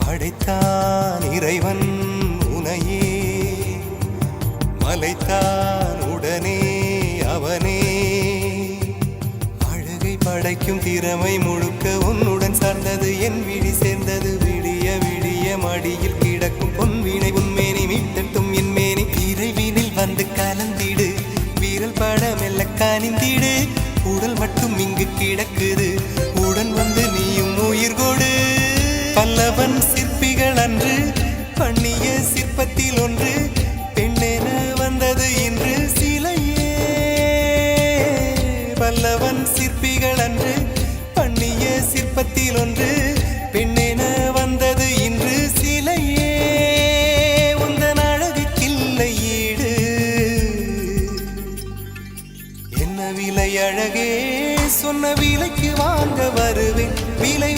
படைத்தான் இறைவன் உனையே, மலைத்தான் உடனே அவனே. அழகை படைக்கும் திறமை முழுக்க உன்னுடன் சார்ந்தது, என் விழி சேர்ந்தது. விடிய விடிய மடியில் கிடக்கும் பொன்வினை உன்மேனி மீட்டட்டும் என் மேனி. இறைவினில் வந்து கலந்திடு, வீரல் பட மெல்ல காணிந்திடு. உடல் மட்டும் இங்கு கிடக்குது, உடன் வந்து நீயும் உயிர் கொடு. பல்லவன் சிற்பிகள் அன்று பண்ணிய சிற்பத்தில் ஒன்று, பெண்ணென வந்தது இன்று சிலையே. பல்லவன் சிற்பிகள் அன்று பண்ணிய சிற்பத்தில் ஒன்று, பெண்ணென வந்தது இன்று சிலையே. உந்தன் அழகுக்கில்லை ஈடு, என்ன விலை அழகே, சொன்ன விலைக்கு வாங்க வருவேன். விலை